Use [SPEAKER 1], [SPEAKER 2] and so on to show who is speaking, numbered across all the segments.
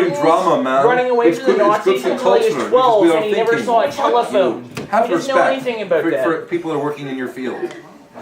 [SPEAKER 1] exciting drama, man.
[SPEAKER 2] Running away from the Nazis until he was 12 and he never saw a telephone.
[SPEAKER 1] Have
[SPEAKER 2] he doesn't know anything about that.
[SPEAKER 1] For people that are working in your field.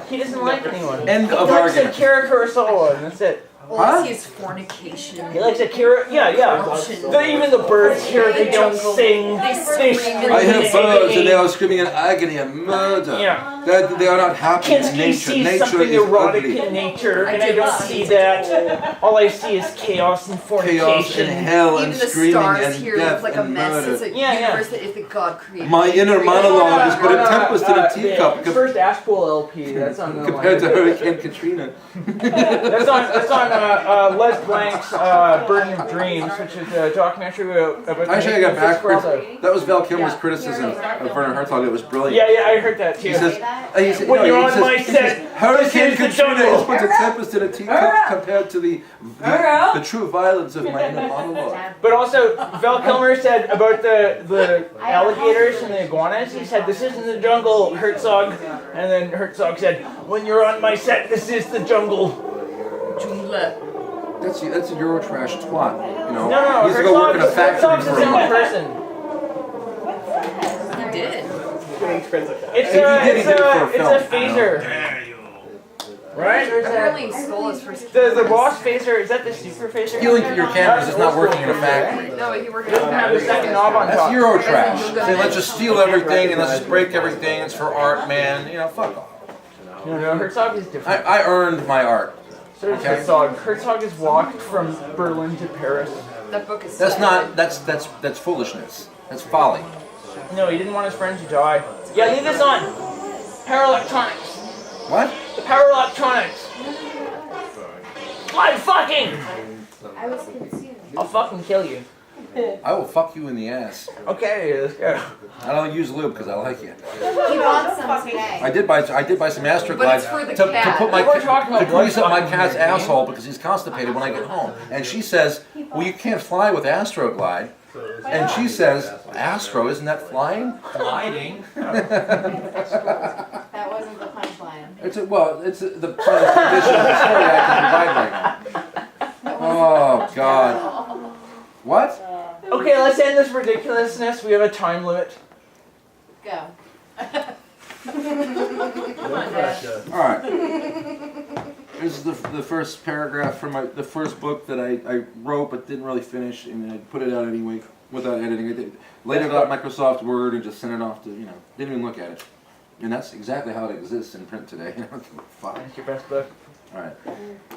[SPEAKER 2] He doesn't like anyone.
[SPEAKER 1] End of
[SPEAKER 2] argument. He likes
[SPEAKER 1] argument.
[SPEAKER 2] a Kira Kurosawa, and that's it.
[SPEAKER 3] All I see is fornication.
[SPEAKER 2] He likes a Kira, even the birds here, they don't sing. They scream.
[SPEAKER 1] I hear birds and they are screaming in agony and murder.
[SPEAKER 2] Yeah.
[SPEAKER 1] They are not happy in
[SPEAKER 2] Kinski
[SPEAKER 1] nature.
[SPEAKER 2] sees
[SPEAKER 1] Nature
[SPEAKER 2] something
[SPEAKER 1] is
[SPEAKER 2] erotic
[SPEAKER 1] ugly.
[SPEAKER 2] in nature, and I don't see that. All I see is chaos and fornication.
[SPEAKER 1] Chaos and hell and
[SPEAKER 3] Even the
[SPEAKER 1] screaming
[SPEAKER 3] stars
[SPEAKER 1] and
[SPEAKER 3] here
[SPEAKER 1] death
[SPEAKER 3] look like a
[SPEAKER 1] and
[SPEAKER 3] mess.
[SPEAKER 1] murder.
[SPEAKER 3] It's a universe that is the God created.
[SPEAKER 1] My inner monologue is but a tempest in a teacup
[SPEAKER 4] First Ashpool LP. That's on the
[SPEAKER 1] compared to Hurricane Katrina.
[SPEAKER 2] That's on Les Blank's Burden of Dreams, which is a documentary about.
[SPEAKER 1] Actually, I got back.
[SPEAKER 2] Fitzcarraldo.
[SPEAKER 1] That was Val Kilmer's criticism of Werner Herzog. It was brilliant.
[SPEAKER 2] Yeah, I heard that too.
[SPEAKER 1] He says,
[SPEAKER 2] when you're on my set,
[SPEAKER 1] Hurricane
[SPEAKER 2] this is the
[SPEAKER 1] Katrina
[SPEAKER 2] jungle.
[SPEAKER 1] is but a tempest in a teacup compared to the true violence of my inner monologue.
[SPEAKER 2] But also, Val Kilmer said about the alligators and the iguanas, he said, this isn't the jungle, Herzog. And then Herzog said, when you're on my set, this is the jungle.
[SPEAKER 3] Jungle.
[SPEAKER 1] That's a Eurotrash twat, you know.
[SPEAKER 2] No,
[SPEAKER 1] he needs to go work in a factory
[SPEAKER 2] Herzog's his
[SPEAKER 1] for a
[SPEAKER 2] own
[SPEAKER 1] month.
[SPEAKER 2] person.
[SPEAKER 3] He did.
[SPEAKER 2] It's a phaser. Right?
[SPEAKER 3] Apparently he stole his first
[SPEAKER 2] The boss phaser, is that the super phaser?
[SPEAKER 1] Stealing your cameras is not working in a factory.
[SPEAKER 3] No, he worked
[SPEAKER 2] Doesn't have the second knob on
[SPEAKER 1] That's
[SPEAKER 2] top.
[SPEAKER 1] Eurotrash. Say, let's just steal everything and let's just break everything. It's for art, man. You know, fuck off.
[SPEAKER 2] No, Herzog is different.
[SPEAKER 1] I earned my art.
[SPEAKER 2] So does Herzog. Herzog has walked from Berlin to Paris.
[SPEAKER 3] That book is
[SPEAKER 1] That's foolishness. That's folly.
[SPEAKER 2] No, he didn't want his friend to die. Yeah, leave this on. Power electronics.
[SPEAKER 1] What?
[SPEAKER 2] The power electronics. I'm fucking. I'll fucking kill you.
[SPEAKER 1] I will fuck you in the ass.
[SPEAKER 2] Okay, let's go.
[SPEAKER 1] I don't use lube because I like you.
[SPEAKER 5] He bought some today.
[SPEAKER 1] I did buy some Astroglide
[SPEAKER 3] for the
[SPEAKER 1] to
[SPEAKER 3] cat.
[SPEAKER 1] put my
[SPEAKER 2] We're talking about
[SPEAKER 1] to grease up my
[SPEAKER 2] blood
[SPEAKER 1] cat's
[SPEAKER 2] sucking.
[SPEAKER 1] asshole because he's constipated when I get home. And she says, "Well, you can't fly with Astroglide." And she says, "Astro, isn't that flying?"
[SPEAKER 4] Gliding.
[SPEAKER 5] That wasn't the punchline.
[SPEAKER 1] It's the condition of the story I can provide right now. Oh God. What?
[SPEAKER 2] Okay, let's end this ridiculousness. We have a time limit.
[SPEAKER 5] Go.
[SPEAKER 1] All right. This is the first paragraph from the first book that I wrote but didn't really finish, and I put it out anyway without editing. I did laid it out Microsoft Word and just sent it off to didn't even look at it. And that's exactly how it exists in print today. Fuck.
[SPEAKER 2] That's your best book.
[SPEAKER 1] All right.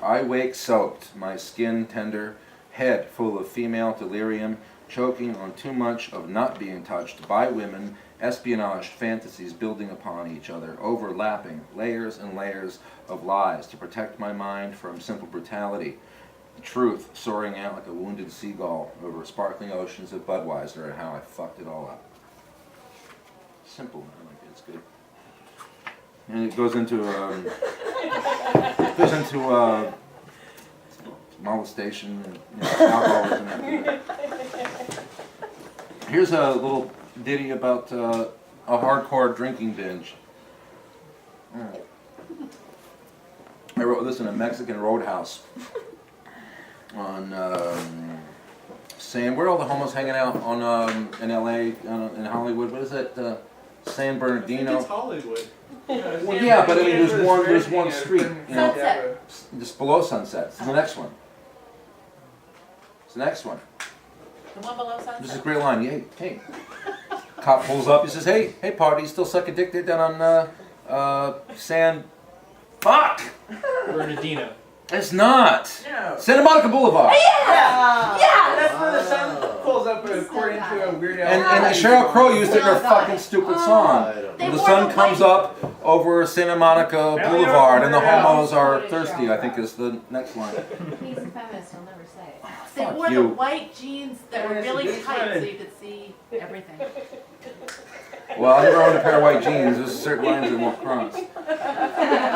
[SPEAKER 1] I wake soaked, my skin tender, head full of female delirium, choking on too much of not being touched by women, espionage fantasies building upon each other, overlapping layers and layers of lies to protect my mind from simple brutality. The truth soaring out like a wounded seagull over sparkling oceans of Budweiser and how I fucked it all up. Simple, man. Like it's good. And it goes into molestation and alcoholism. Here's a little ditty about a hardcore drinking binge. I wrote this in a Mexican roadhouse on where are all the homos hanging out on in LA, in Hollywood? What is that? San Bernardino.
[SPEAKER 4] It's Hollywood.
[SPEAKER 1] Well, yeah, but I mean, there's one street,
[SPEAKER 5] Sunset.
[SPEAKER 1] just below Sunset. It's the next one. It's the next one.
[SPEAKER 5] The one below Sunset.
[SPEAKER 1] This is a great line. Hey. Cop pulls up. He says, "Hey, party, you still sucking dick there down on San? Fuck!
[SPEAKER 4] Bernardino.
[SPEAKER 1] It's not.
[SPEAKER 2] No.
[SPEAKER 1] Santa Monica Boulevard."
[SPEAKER 2] Yeah, that's where the sun pulls up according to a weird
[SPEAKER 1] And Sheryl Crow used it in her fucking stupid song. The sun comes up over Santa Monica Boulevard, and the homos are thirsty. I think is the next line.
[SPEAKER 5] He's a feminist, I'll never say it.
[SPEAKER 6] They
[SPEAKER 1] Fuck
[SPEAKER 6] wore
[SPEAKER 1] you.
[SPEAKER 6] the white jeans that were really tight so you could see everything.
[SPEAKER 1] Well, I never owned a pair of white jeans. There's certain lines that won't cross.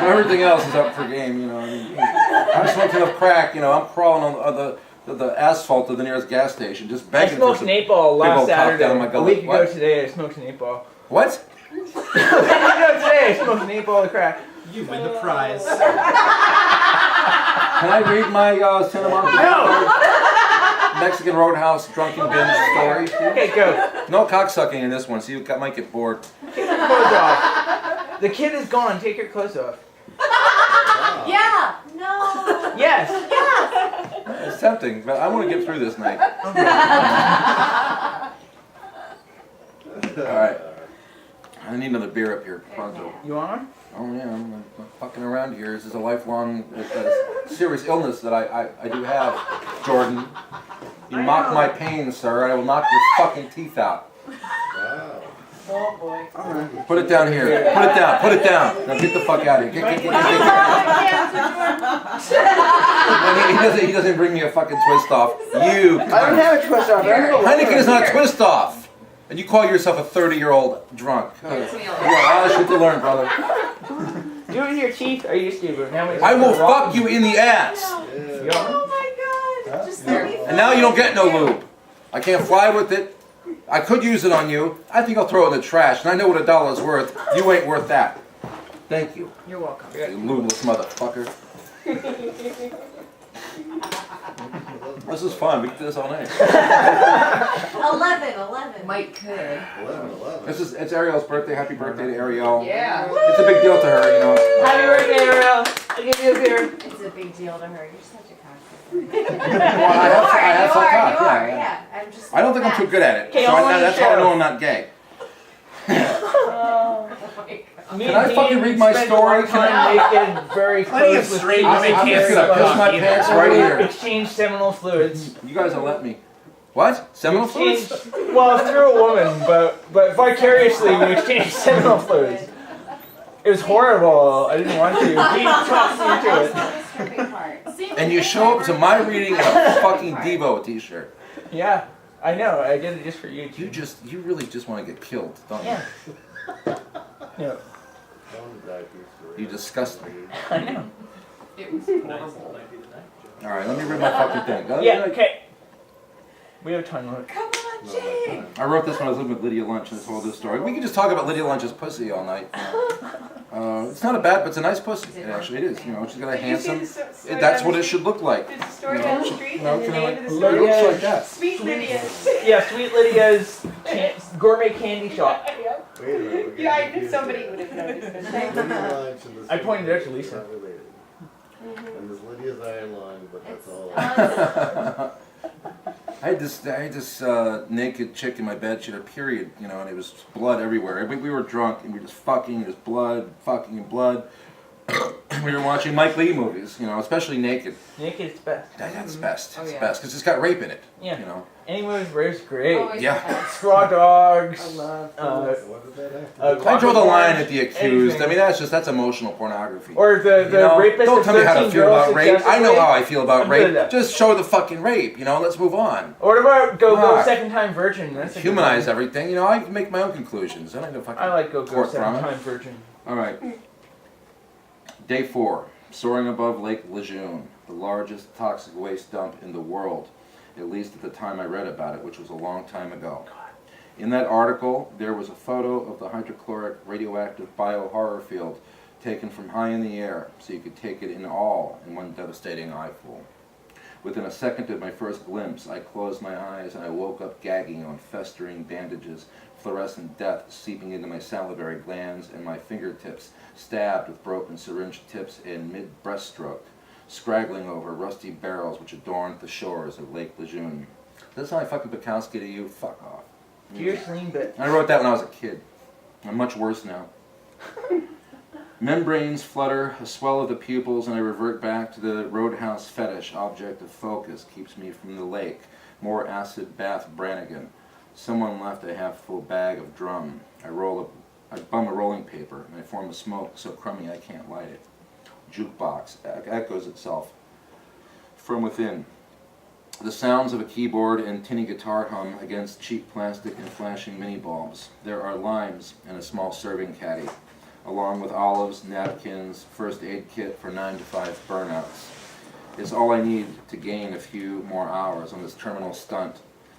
[SPEAKER 1] Everything else is up for game, I mean, I'm smoking enough crack, I'm crawling on the asphalt of the nearest gas station, just
[SPEAKER 2] I
[SPEAKER 1] begging for
[SPEAKER 2] smoked
[SPEAKER 1] some
[SPEAKER 2] an 8-ball
[SPEAKER 1] big
[SPEAKER 2] last
[SPEAKER 1] old cock
[SPEAKER 2] Saturday.
[SPEAKER 1] down my
[SPEAKER 2] A
[SPEAKER 1] gullet.
[SPEAKER 2] week ago
[SPEAKER 1] What?
[SPEAKER 2] today, I smoked an 8-ball.
[SPEAKER 1] What?
[SPEAKER 2] A week ago today, I smoked an 8-ball of crack.
[SPEAKER 4] You win the prize.
[SPEAKER 1] Can I read my Santa Monica?
[SPEAKER 2] No!
[SPEAKER 1] Mexican Roadhouse drunken binge story.
[SPEAKER 2] Okay, go.
[SPEAKER 1] No cocksucking in this one, so you might get bored.
[SPEAKER 2] Take your clothes off. The kid is gone. Take your clothes off.
[SPEAKER 5] Yeah. No.
[SPEAKER 2] Yes.
[SPEAKER 1] It's tempting, but I want to get through this night. Alright. I need another beer up here, pronto.
[SPEAKER 2] You want one?
[SPEAKER 1] Oh yeah, I'm fucking around here. This is a lifelong, serious illness that I do have, Jordan. You mock my pain, sir, and I will knock your fucking teeth out.
[SPEAKER 5] Oh boy.
[SPEAKER 1] Put it down here. Put it down. Put it down. Now get the fuck out of here. Get. He doesn't bring me a fucking twist off. You.
[SPEAKER 2] I don't have a twist off.
[SPEAKER 1] Heineken is not a twist off. And you call yourself a 30-year-old drunk. You got a lot of shit to learn, brother.
[SPEAKER 2] Do it with your teeth. Are you stupid?
[SPEAKER 1] I will fuck you in the ass.
[SPEAKER 5] Oh my god. Just let me
[SPEAKER 1] And now you don't get no lube. I can't fly with it. I could use it on you. I think I'll throw it in the trash. And I know what $1 is worth. You ain't worth that. Thank you.
[SPEAKER 3] You're welcome.
[SPEAKER 1] You lubeless motherfucker. This is fun. We can do this all night.
[SPEAKER 5] 11.
[SPEAKER 3] Mike could.
[SPEAKER 1] It's Ariel's birthday. Happy birthday to Ariel.
[SPEAKER 3] Yeah.
[SPEAKER 1] It's a big deal to her, you know.
[SPEAKER 2] Happy birthday, Ariel. I'll give you a beer.
[SPEAKER 5] It's a big deal to her. You're such a cocksucker.
[SPEAKER 1] Well, I have some cock,
[SPEAKER 5] You are.
[SPEAKER 1] yeah.
[SPEAKER 5] Yeah. I'm just.
[SPEAKER 1] I don't think I'm too good at it.
[SPEAKER 2] Okay,
[SPEAKER 1] So
[SPEAKER 2] I'll let you
[SPEAKER 1] that's how I
[SPEAKER 2] share.
[SPEAKER 1] know I'm not gay.
[SPEAKER 2] Me
[SPEAKER 1] Can
[SPEAKER 2] and
[SPEAKER 1] I fucking
[SPEAKER 2] Dean
[SPEAKER 1] read my
[SPEAKER 2] spent
[SPEAKER 1] story?
[SPEAKER 2] a long time naked, very
[SPEAKER 4] Plenty of
[SPEAKER 2] close with
[SPEAKER 4] straight
[SPEAKER 2] people.
[SPEAKER 4] women
[SPEAKER 1] I'm
[SPEAKER 4] can't
[SPEAKER 1] just gonna
[SPEAKER 4] suck
[SPEAKER 1] piss
[SPEAKER 4] cock
[SPEAKER 1] my
[SPEAKER 4] either.
[SPEAKER 1] pants right here.
[SPEAKER 2] Exchange seminal fluids.
[SPEAKER 1] You guys will let me. What? Seminal fluids?
[SPEAKER 2] Exchanged- well, through a woman, but vicariously we exchanged seminal fluids. It was horrible. I didn't want to. Dean talked me into it.
[SPEAKER 5] That's not the stripping part. See,
[SPEAKER 1] And you show up to my reading in a fucking Devo t-shirt.
[SPEAKER 2] Yeah, I know. I did it just for you.
[SPEAKER 1] You really just want to get killed, don't you?
[SPEAKER 2] Yeah. Yeah.
[SPEAKER 1] You disgust me.
[SPEAKER 2] I know.
[SPEAKER 3] It was horrible.
[SPEAKER 1] Alright, let me read my fucking thing.
[SPEAKER 2] Yeah. Okay. We have time limit.
[SPEAKER 5] come on, Jake.
[SPEAKER 1] I wrote this when I was living with Lydia Lunch and I told this story. We could just talk about Lydia Lunch's pussy all night. It's not a bad, but it's a nice pussy. Actually, it is. You know, she's got a handsome. That's what it should look like.
[SPEAKER 7] There's a story down the street,
[SPEAKER 1] You know,
[SPEAKER 7] and the
[SPEAKER 1] kinda
[SPEAKER 7] name
[SPEAKER 1] like,
[SPEAKER 7] of
[SPEAKER 1] it
[SPEAKER 7] the story
[SPEAKER 1] looks
[SPEAKER 7] is
[SPEAKER 1] like that.
[SPEAKER 7] Sweet Lydia.
[SPEAKER 2] Yeah, Sweet Lydia's gourmet candy shop.
[SPEAKER 7] Yep. Yeah, I knew somebody would have noticed this.
[SPEAKER 2] I pointed it out to Lisa.
[SPEAKER 8] And there's Lydia's Iron Line, but that's
[SPEAKER 5] It's
[SPEAKER 8] all.
[SPEAKER 1] I had this naked chick in my bed. She had a period, you know, and it was blood everywhere. We were drunk and we were just fucking. There's blood, fucking, and blood. We were watching Mike Lee movies, you know, especially naked.
[SPEAKER 2] Naked is best.
[SPEAKER 1] That's best.
[SPEAKER 3] Oh,
[SPEAKER 1] It's
[SPEAKER 3] yeah.
[SPEAKER 1] best because it's got rape in it.
[SPEAKER 2] Yeah.
[SPEAKER 1] You know.
[SPEAKER 2] Any movie where it's great.
[SPEAKER 3] Always
[SPEAKER 1] Yeah.
[SPEAKER 3] the best.
[SPEAKER 2] Straw Dogs.
[SPEAKER 3] I love
[SPEAKER 8] What did that have to
[SPEAKER 1] I draw the line at the
[SPEAKER 2] Anything.
[SPEAKER 1] accused. I mean, that's emotional pornography.
[SPEAKER 2] Or the
[SPEAKER 1] You know,
[SPEAKER 2] rapist
[SPEAKER 1] don't
[SPEAKER 2] of
[SPEAKER 1] tell me how to
[SPEAKER 2] 13
[SPEAKER 1] feel
[SPEAKER 2] girls
[SPEAKER 1] about rape. I know
[SPEAKER 2] successively.
[SPEAKER 1] how I feel about
[SPEAKER 2] I'm good at
[SPEAKER 1] rape.
[SPEAKER 2] that.
[SPEAKER 1] Just show the fucking rape. You know, let's move on.
[SPEAKER 2] Or what about Go
[SPEAKER 1] Fuck.
[SPEAKER 2] Second Time Virgin? That's a good
[SPEAKER 1] Humanize
[SPEAKER 2] one.
[SPEAKER 1] everything. You know, I can make my own conclusions. I don't know fucking.
[SPEAKER 2] I like Go
[SPEAKER 1] court
[SPEAKER 2] Second
[SPEAKER 1] drama.
[SPEAKER 2] Time Virgin.
[SPEAKER 1] All right. Day 4. Soaring above Lake Lejeune, the largest toxic waste dump in the world, at least at the time I read about it, which was a long time ago. In that article, there was a photo of the hydrochloric radioactive biohorror field taken from high in the air, so you could take it in all in one devastating eyeful. Within a second of my first glimpse, I closed my eyes and I woke up gagging on festering bandages, fluorescent death seeping into my salivary glands, and my fingertips stabbed with broken syringe tips in mid-breaststroke, scraggling over rusty barrels which adorned the shores of Lake Lejeune. This is how I fucking Bukowski to you? Fuck off.
[SPEAKER 2] Here's lean bit.
[SPEAKER 1] I wrote that when I was a kid. I'm much worse now. Membranes flutter, a swell of the pupils, and I revert back to the roadhouse fetish. Object of focus keeps me from the lake. More acid bath Brannigan. Someone left a half-full bag of drum. I bum a rolling paper, and I form a smoke so crummy I can't light it. Jukebox echoes itself from within. The sounds of a keyboard and tinny guitar hum against cheap plastic and flashing mini bulbs. There are limes and a small serving caddy, along with olives, napkins, first aid kit for 9 to 5 burnouts. It's all I need to gain a few more hours on this terminal stunt,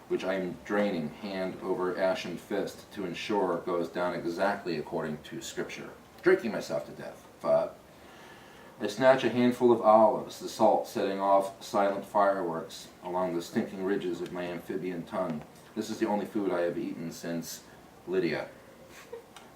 [SPEAKER 1] which I am draining hand over ashen fist to ensure goes down exactly according to scripture. Drinking myself to death. Fuck. I snatch a handful of olives, the salt setting off silent fireworks along the stinking ridges of my amphibian tongue. This is the only food I have eaten since Lydia.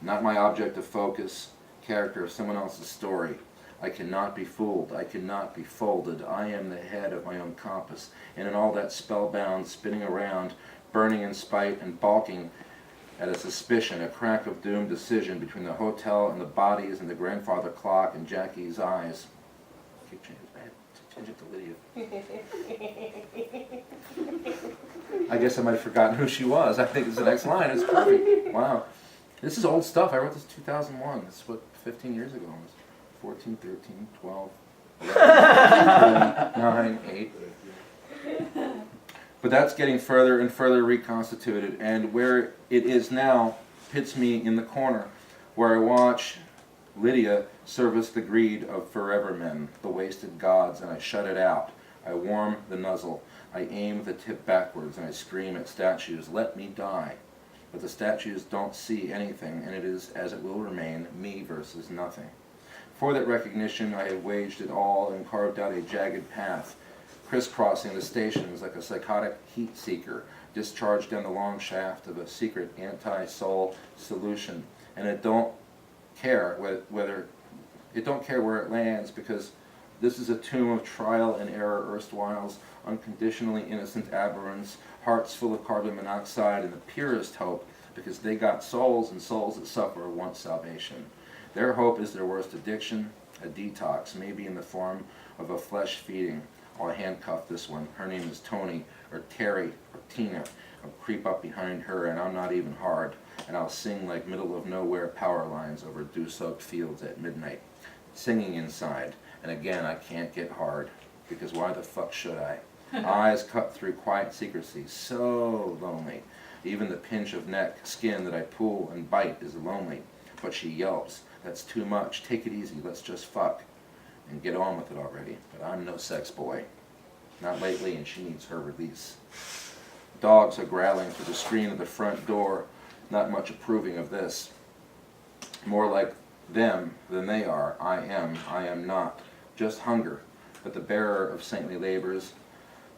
[SPEAKER 1] Not my object of focus, character of someone else's story. I cannot be fooled. I cannot be folded. I am the head of my own compass, and in all that spellbound spinning around, burning in spite and balking at a suspicion, a crack of doomed decision between the hotel and the bodies and the grandfather clock and Jackie's eyes. Keep changing to Lydia. I guess I might have forgotten who she was. I think it's the next line. It's perfect. Wow. This is old stuff. I wrote this in 2001. That's what, 15 years ago. 14, 13, 12, 11, 9, 8. But that's getting further and further reconstituted, and where it is now hits me in the corner, where I watch Lydia service the greed of forever men, the wasted gods, and I shut it out. I warm the nuzzle. I aim the tip backwards, and I scream at statues, "Let me die." But the statues don't see anything, and it is, as it will remain, me versus nothing. For that recognition, I have waged it all and carved out a jagged path, crisscrossing the stations like a psychotic heat seeker, discharged down the long shaft of a secret anti-soul solution. And it don't care where it lands, because this is a tomb of trial and error, erstwhiles unconditionally innocent aberrants, hearts full of carbon monoxide and the purest hope, because they got souls, and souls that suffer want salvation. Their hope is their worst addiction, a detox, maybe in the form of a flesh feeding. I'll handcuff this one. Her name is Tony, or Terry, or Tina. I'll creep up behind her, and I'm not even hard. And I'll sing like middle of nowhere power lines over dew-soaked fields at midnight. Singing inside. And again, I can't get hard, because why the fuck should I? Eyes cut through quiet secrecy, so lonely. Even the pinch of neck, skin that I pull and bite is lonely. But she yelps, "That's too much. Take it easy. Let's just fuck. And get on with it already." But I'm no sex boy. Not lately, and she needs her release. Dogs are growling through the screen of the front door, not much approving of this. More like them than they are. I am not. Just hunger, but the bearer of saintly labors.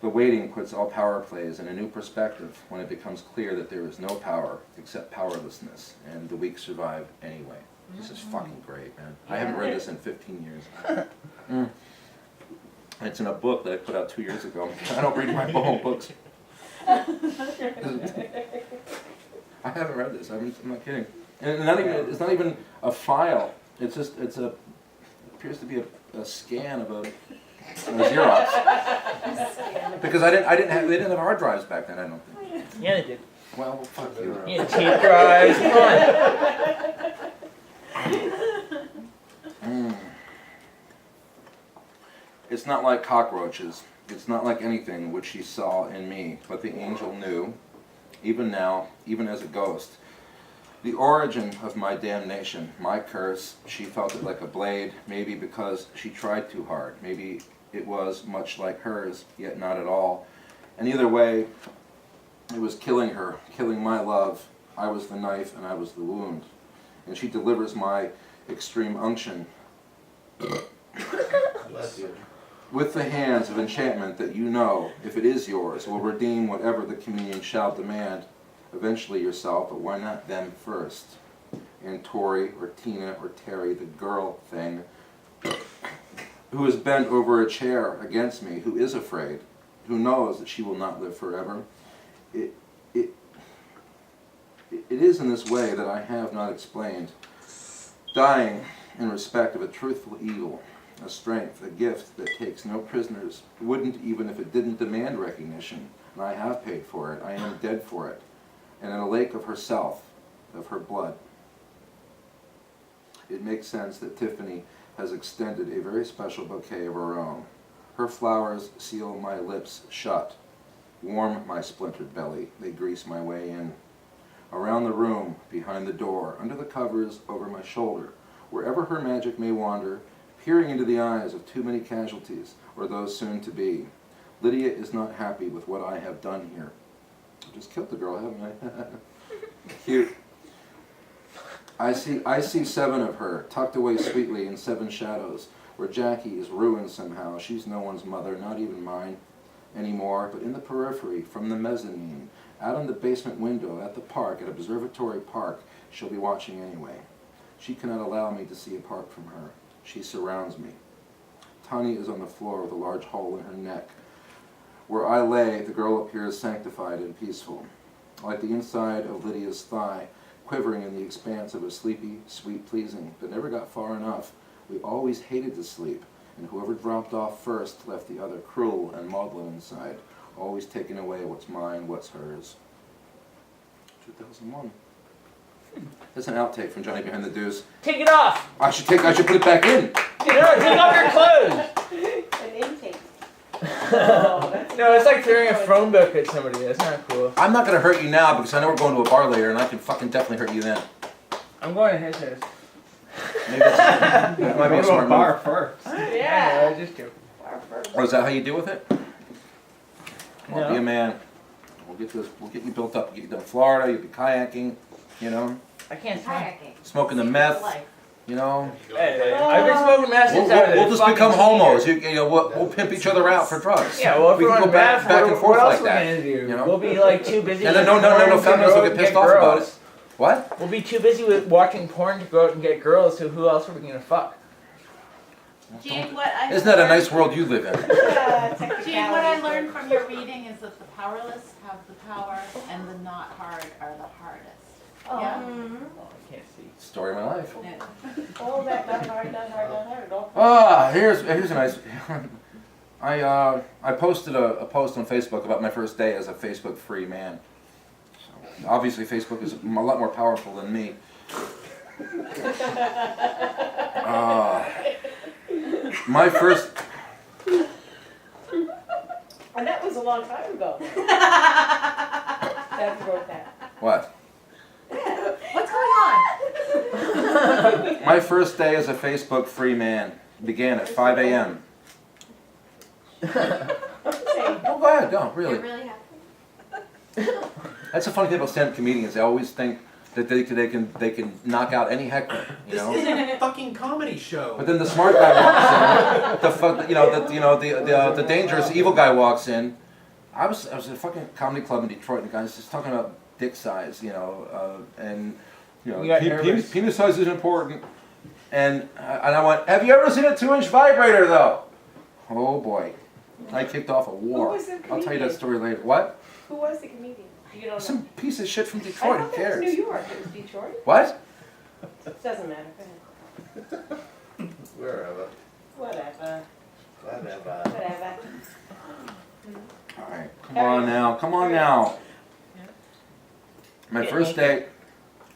[SPEAKER 1] The waiting puts all power plays in a new perspective when it becomes clear that there is no power except powerlessness, and the weak survive anyway. This is fucking great, man. I haven't read this in 15 years. It's in a book that I put out 2 years ago. I don't read my own books. I haven't read this. I'm not kidding. And it's not even a file. It appears to be a scan of a Xerox. Because they didn't have hard drives back then, I don't think.
[SPEAKER 2] Yeah, they did.
[SPEAKER 1] Well, fuck you.
[SPEAKER 2] Yeah, tape drives. Come on.
[SPEAKER 1] It's not like cockroaches. It's not like anything which she saw in me, but the angel knew, even now, even as a ghost, the origin of my damnation, my curse. She felt it like a blade, maybe because she tried too hard. Maybe it was much like hers, yet not at all. And either way, it was killing her, killing my love. I was the knife and I was the wound. And she delivers my extreme unction with the hands of enchantment that you know, if it is yours, will redeem whatever the communion shall demand. Eventually yourself, but why not them first? And Tori, or Tina, or Terry, the girl thing, who is bent over a chair against me, who is afraid, who knows that she will not live forever. It is in this way that I have not explained. Dying in respect of a truthful evil, a strength, a gift that takes no prisoners, wouldn't even if it didn't demand recognition, and I have paid for it, I am dead for it, and in a lake of herself, of her blood. It makes sense that Tiffany has extended a very special bouquet of her own. Her flowers seal my lips shut, warm my splintered belly, they grease my way in. Around the room, behind the door, under the covers, over my shoulder, wherever her magic may wander, peering into the eyes of too many casualties, or those soon to be. Lydia is not happy with what I have done here. I just killed the girl, haven't I? Cute. I see 7 of her, tucked away sweetly in 7 shadows, where Jackie is ruined somehow. She's no one's mother, not even mine anymore, but in the periphery, from the mezzanine, out on the basement window, at the park, at Observatory Park, she'll be watching anyway. She cannot allow me to see apart from her. She surrounds me. Tanya is on the floor with a large hole in her neck. Where I lay, the girl appears sanctified and peaceful, like the inside of Lydia's thigh, quivering in the expanse of a sleepy, sweet pleasing, but never got far enough. We always hated to sleep, and whoever dropped off first left the other cruel and maudlin inside, always taking away what's mine, what's hers. 2001. That's an outtake from Johnny Behind the Deuce.
[SPEAKER 2] Take it off!
[SPEAKER 1] I should put it back in.
[SPEAKER 2] No, take off your clothes!
[SPEAKER 7] An intake.
[SPEAKER 2] No, it's like throwing a phone book at somebody. That's not cool.
[SPEAKER 1] I'm not gonna hurt you now because I know we're going to a bar later and I can fucking definitely hurt you then.
[SPEAKER 2] I'm going to his house.
[SPEAKER 1] Maybe that might be a smart
[SPEAKER 4] bar
[SPEAKER 1] move.
[SPEAKER 4] first.
[SPEAKER 7] Yeah.
[SPEAKER 2] I just joking.
[SPEAKER 7] Bar first.
[SPEAKER 1] Oh, is that how you deal with it? Well,
[SPEAKER 2] No.
[SPEAKER 1] be a man. We'll get you built up. Get you down to Florida. You'll be kayaking. You know,
[SPEAKER 2] I can't swim.
[SPEAKER 5] Kayaking.
[SPEAKER 1] smoking the meth. You know,
[SPEAKER 2] Hey, I've been smoking meth
[SPEAKER 1] we'll,
[SPEAKER 2] since I was
[SPEAKER 1] we'll just
[SPEAKER 2] fucking
[SPEAKER 1] become
[SPEAKER 2] teenager.
[SPEAKER 1] homos. You know, we'll pimp each other out for drugs.
[SPEAKER 2] Yeah, well, if
[SPEAKER 1] we
[SPEAKER 2] we're
[SPEAKER 1] can
[SPEAKER 2] on
[SPEAKER 1] go back
[SPEAKER 2] meth,
[SPEAKER 1] and
[SPEAKER 2] what
[SPEAKER 1] forth
[SPEAKER 2] else
[SPEAKER 1] like
[SPEAKER 2] are we
[SPEAKER 1] that.
[SPEAKER 2] gonna do?
[SPEAKER 1] You know?
[SPEAKER 2] We'll be like too busy.
[SPEAKER 1] And then no
[SPEAKER 2] watching porn to
[SPEAKER 1] feminists
[SPEAKER 2] go
[SPEAKER 1] will
[SPEAKER 2] out
[SPEAKER 1] get
[SPEAKER 2] and
[SPEAKER 1] pissed off about
[SPEAKER 2] girls.
[SPEAKER 1] it. What?
[SPEAKER 2] We'll be too busy with watching porn to go out and get girls, so who else are we gonna fuck?
[SPEAKER 6] Gene, what I
[SPEAKER 1] Isn't that a nice world you live in?
[SPEAKER 6] Gene, what I learned from your reading is that the powerless have the power and the not hard are the hardest. Yeah.
[SPEAKER 7] Mhm.
[SPEAKER 2] Oh, I can't see.
[SPEAKER 1] Story of my life.
[SPEAKER 7] Oh, that not hard, not hard, not hard. Don't.
[SPEAKER 1] Ah, here's a nice. I posted a post on Facebook about my first day as a Facebook free man. So, obviously, Facebook is a lot more powerful than me. My first.
[SPEAKER 7] And that was a long time ago. That wrote that.
[SPEAKER 1] What?
[SPEAKER 6] What's going on?
[SPEAKER 1] My first day as a Facebook free man began at 5 a.m.
[SPEAKER 7] Say,
[SPEAKER 1] Oh, go ahead, go, really.
[SPEAKER 6] It really happened.
[SPEAKER 1] That's the funny thing about stand-up comedians. They always think that they can knock out any heckler, you
[SPEAKER 4] This
[SPEAKER 1] know.
[SPEAKER 4] isn't a fucking comedy show.
[SPEAKER 1] But then the smart guy walks in. The dangerous evil guy walks in. I was at a fucking comedy club in Detroit, and the guy was just talking about dick size, and
[SPEAKER 2] You got nervous.
[SPEAKER 1] penis size is important. And I went, have you ever seen a 2-inch vibrator though? Oh boy, I kicked off a war.
[SPEAKER 7] Who was the
[SPEAKER 1] I'll tell you that
[SPEAKER 7] comedian?
[SPEAKER 1] story later. What?
[SPEAKER 7] who was the comedian? You don't know.
[SPEAKER 1] Some piece of shit from
[SPEAKER 7] I
[SPEAKER 1] Detroit.
[SPEAKER 7] thought
[SPEAKER 1] Who
[SPEAKER 7] that was New
[SPEAKER 1] cares?
[SPEAKER 7] York. It was Detroit.
[SPEAKER 1] What?
[SPEAKER 7] Doesn't matter. Go ahead.
[SPEAKER 8] Wherever.
[SPEAKER 7] Whatever.
[SPEAKER 8] Whatever.
[SPEAKER 7] Whatever.
[SPEAKER 1] All right, come on now, come on now. My
[SPEAKER 2] Yeah,
[SPEAKER 1] first
[SPEAKER 2] okay.
[SPEAKER 1] day.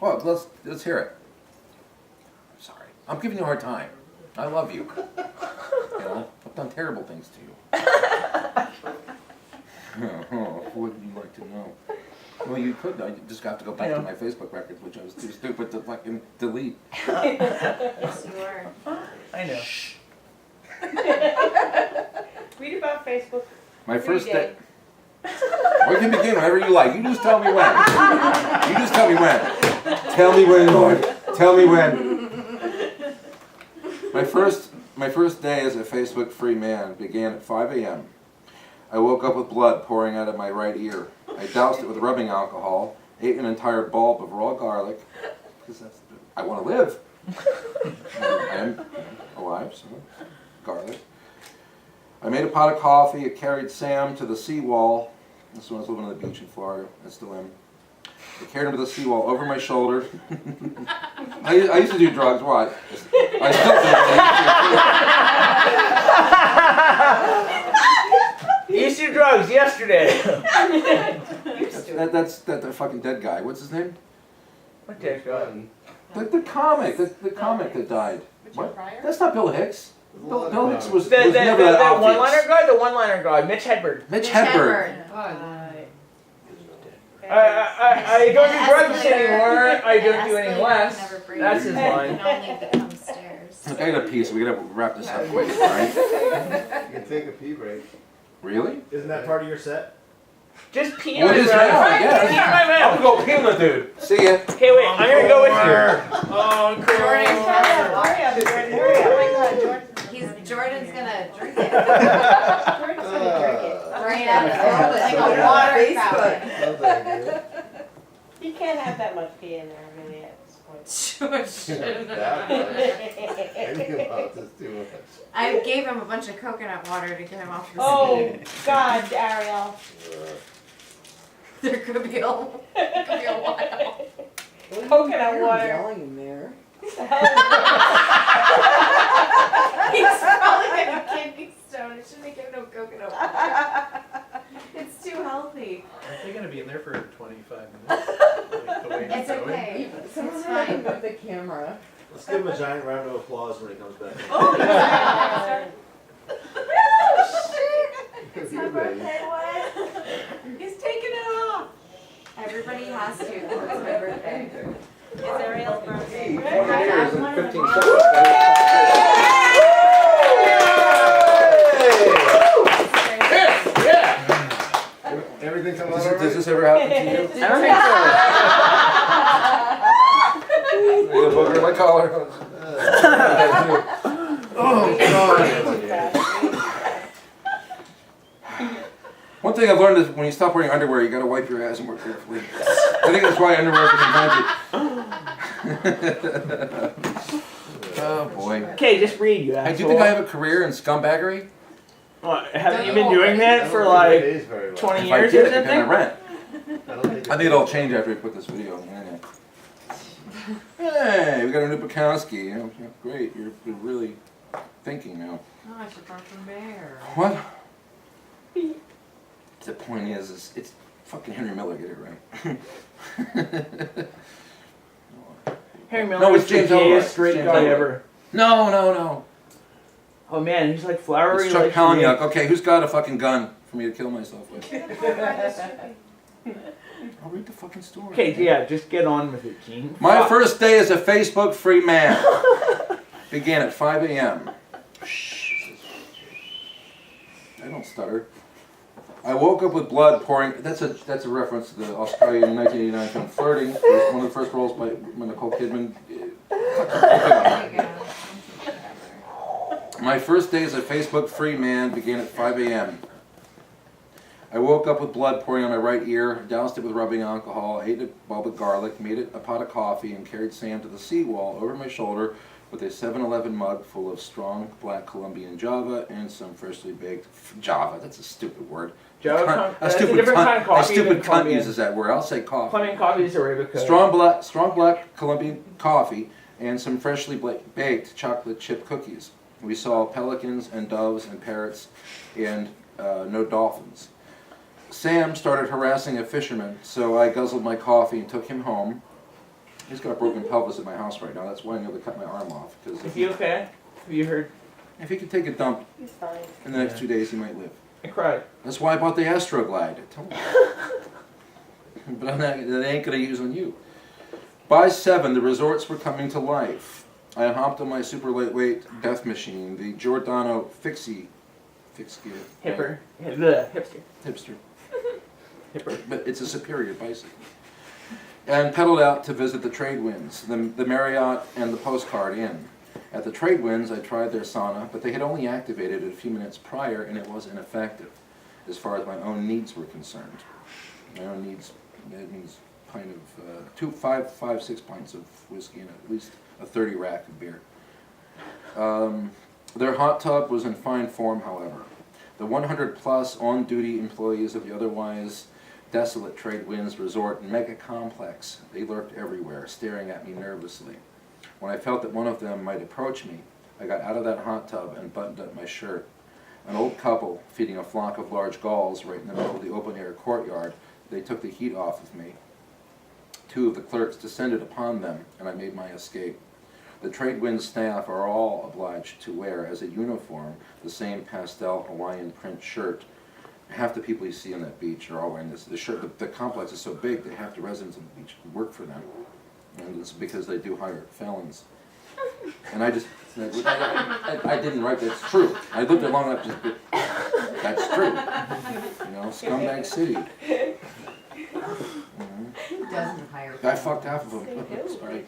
[SPEAKER 1] Well, let's hear it. Sorry, I'm giving you a hard time. I love you. You know, I've done terrible things to you. What would you like to know? Well, you could. I just have to go back
[SPEAKER 2] I
[SPEAKER 1] to
[SPEAKER 2] know.
[SPEAKER 1] my Facebook records, which I was too stupid to fucking delete.
[SPEAKER 5] Yes, you are.
[SPEAKER 2] I know.
[SPEAKER 7] Read about Facebook.
[SPEAKER 1] My
[SPEAKER 7] every
[SPEAKER 1] first
[SPEAKER 7] day.
[SPEAKER 1] day. We can begin whenever you like. You just tell me when. You just tell me when. Tell me when, Lord. Tell me when. My first day as a Facebook free man began at 5 a.m. I woke up with blood pouring out of my right ear. I doused it with rubbing alcohol, ate an entire bulb of raw garlic, because I want to live. I am alive, so garlic. I made a pot of coffee. I carried Sam to the seawall. This is when I was living on the beach in Florida. I still am. I carried him to the seawall over my shoulder. I used to do drugs. Why? I still do.
[SPEAKER 2] You used to do drugs yesterday.
[SPEAKER 1] That's the fucking dead guy. What's his name?
[SPEAKER 2] What the fuck?
[SPEAKER 1] The comic. The comic that died.
[SPEAKER 6] Richard
[SPEAKER 1] What?
[SPEAKER 6] Pryor?
[SPEAKER 1] That's not Bill Hicks. Bill Hicks was
[SPEAKER 2] The
[SPEAKER 1] never that obvious.
[SPEAKER 2] one-liner guy? The one-liner guy. Mitch Hedberg.
[SPEAKER 1] Mitch Hedberg.
[SPEAKER 2] I don't do drugs
[SPEAKER 5] Escalator.
[SPEAKER 2] anymore. I don't do any
[SPEAKER 5] Escalator
[SPEAKER 2] less.
[SPEAKER 5] never breaks.
[SPEAKER 2] That's his line.
[SPEAKER 5] It can only become stairs.
[SPEAKER 1] Look, I got a piece. We gotta wrap this up quick, all right?
[SPEAKER 8] You can take a pee break.
[SPEAKER 1] Really?
[SPEAKER 4] Isn't that part of your set?
[SPEAKER 2] Just pee in
[SPEAKER 1] What
[SPEAKER 2] my
[SPEAKER 1] is
[SPEAKER 2] mouth.
[SPEAKER 1] that? Yeah.
[SPEAKER 2] Pee in my
[SPEAKER 1] I'm
[SPEAKER 2] mouth.
[SPEAKER 1] gonna go pee on the dude. See ya.
[SPEAKER 2] Okay, wait. I'm gonna go with you.
[SPEAKER 4] Oh,
[SPEAKER 7] Jordan, hurry up, Jordan, hurry up.
[SPEAKER 5] He's Jordan's gonna drink it.
[SPEAKER 7] Jordan's gonna drink it.
[SPEAKER 5] Right out of it, like a water fountain.
[SPEAKER 8] No, thank you.
[SPEAKER 7] You can't have that much pee in there really at this point.
[SPEAKER 8] That much. Any amount is too much.
[SPEAKER 5] I gave him a bunch of coconut water to get him off the
[SPEAKER 7] Oh,
[SPEAKER 5] speed.
[SPEAKER 7] God, Ariel.
[SPEAKER 5] There could be a while.
[SPEAKER 7] Coconut water.
[SPEAKER 9] Yelling in there.
[SPEAKER 5] He's probably got a kidney stone. It shouldn't give no coconut water. It's too healthy.
[SPEAKER 4] They're gonna be in there for 25 minutes. Like the way
[SPEAKER 5] It's
[SPEAKER 4] going.
[SPEAKER 5] okay.
[SPEAKER 9] Someone
[SPEAKER 5] It's
[SPEAKER 9] had to
[SPEAKER 5] fine.
[SPEAKER 9] move the camera.
[SPEAKER 8] Let's give him a giant round of applause when he comes back.
[SPEAKER 5] Oh, yeah. It's my
[SPEAKER 8] You, baby.
[SPEAKER 5] birthday, what? He's taking it off. Everybody has to. It's my birthday. It's Ariel's birthday.
[SPEAKER 1] Hey, 20 years and 15
[SPEAKER 8] Everything come out
[SPEAKER 1] Does
[SPEAKER 8] alright?
[SPEAKER 1] this ever happen to you?
[SPEAKER 2] I don't think so.
[SPEAKER 1] You got a booger in my collar.
[SPEAKER 8] Oh, God.
[SPEAKER 1] One thing I've learned is when you stop wearing underwear, you gotta wipe your ass more carefully. I think that's why underwear was invented. Oh boy.
[SPEAKER 2] Okay, just read, you
[SPEAKER 1] I
[SPEAKER 2] asshole.
[SPEAKER 1] do think I have a career in scumbaggery.
[SPEAKER 2] What, haven't you been doing
[SPEAKER 8] I
[SPEAKER 2] that
[SPEAKER 8] don't
[SPEAKER 2] for
[SPEAKER 8] think it
[SPEAKER 2] like
[SPEAKER 8] pays very well.
[SPEAKER 2] 20
[SPEAKER 1] If I
[SPEAKER 2] years
[SPEAKER 1] did,
[SPEAKER 2] or
[SPEAKER 1] it depends on
[SPEAKER 2] something?
[SPEAKER 1] rent.
[SPEAKER 8] I don't think
[SPEAKER 1] I think it'll change after we put this video on the internet. Hey, we got a new Bukowski. You know, great, you're really thinking now.
[SPEAKER 5] Oh, I should brought some bear.
[SPEAKER 1] What? The point is it's fucking Henry Miller. Get it right.
[SPEAKER 2] Harry Miller
[SPEAKER 1] No, it's
[SPEAKER 2] is the
[SPEAKER 1] James Ellsworth.
[SPEAKER 2] gayest straight
[SPEAKER 1] James
[SPEAKER 2] guy
[SPEAKER 1] Ellsworth.
[SPEAKER 2] ever.
[SPEAKER 1] No.
[SPEAKER 2] Oh man, he's like flowery.
[SPEAKER 1] It's Chuck
[SPEAKER 2] like
[SPEAKER 1] Palahniuk. Okay, who's got a fucking gun for me to kill myself with? I'll read the fucking story.
[SPEAKER 2] Okay, yeah, just get on with it, Gene.
[SPEAKER 1] My
[SPEAKER 2] Fuck.
[SPEAKER 1] first day as a Facebook free man began at 5 a.m. I don't stutter. I woke up with blood pouring. That's a reference to the Australian 1989 film Flirting. It was one of the first roles by Nicole Kidman.
[SPEAKER 5] There you go.
[SPEAKER 1] My first day as a Facebook free man began at 5 a.m. I woke up with blood pouring on my right ear, doused it with rubbing alcohol, ate a bulb of garlic, made it a pot of coffee, and carried Sam to the seawall over my shoulder with a 7-Eleven mug full of strong black Colombian Java and some freshly baked Java. That's a stupid word.
[SPEAKER 2] Java,
[SPEAKER 1] A
[SPEAKER 2] that's a
[SPEAKER 1] stupid
[SPEAKER 2] different
[SPEAKER 1] cunt,
[SPEAKER 2] kind of coffee
[SPEAKER 1] a stupid
[SPEAKER 2] than
[SPEAKER 1] cunt
[SPEAKER 2] Colombian.
[SPEAKER 1] uses that word. I'll say coffee.
[SPEAKER 2] Colombian coffee is Arabica.
[SPEAKER 1] Strong black Colombian coffee and some freshly baked chocolate chip cookies. We saw pelicans and doves and parrots and no dolphins. Sam started harassing a fisherman, so I guzzled my coffee and took him home. He's got a broken pelvis at my house right now. That's why I nearly cut my arm off. Because
[SPEAKER 2] Is he okay? Have you heard?
[SPEAKER 1] if he could take a dump
[SPEAKER 7] He's fine.
[SPEAKER 1] in the next 2 days, he might live.
[SPEAKER 2] I cried.
[SPEAKER 1] That's why I bought the Astroglide. Tell me. But that ain't gonna use on you. By 7, the resorts were coming to life. I hopped on my super lightweight death machine, the Giordano Fixie.
[SPEAKER 2] Hipper. The hipster.
[SPEAKER 1] Hipster.
[SPEAKER 2] Hipper.
[SPEAKER 1] But it's a superior bicycle. And pedaled out to visit the trade winds, the Marriott and the Postcard Inn. At the trade winds, I tried their sauna, but they had only activated it a few minutes prior, and it was ineffective as far as my own needs were concerned. My own needs, that means pint of 6 pints of whiskey and at least a 30 rack of beer. Their hot tub was in fine form, however. The 100-plus on-duty employees of the otherwise desolate Trade Winds Resort mega complex, they lurked everywhere, staring at me nervously. When I felt that one of them might approach me, I got out of that hot tub and buttoned up my shirt. An old couple feeding a flock of large gulls right in the middle of the open-air courtyard, they took the heat off of me. 2 of the clerks descended upon them, and I made my escape. The Trade Wind staff are all obliged to wear as a uniform the same pastel Hawaiian print shirt. Half the people you see on that beach are all wearing this. The shirt. The complex is so big that half the residents on the beach work for them, and it's because they do hire felons. And I didn't write that. It's true. I lived there long enough to. That's true. You know, scumbag city.
[SPEAKER 5] Who doesn't hire?
[SPEAKER 1] I fucked half of them. Sorry.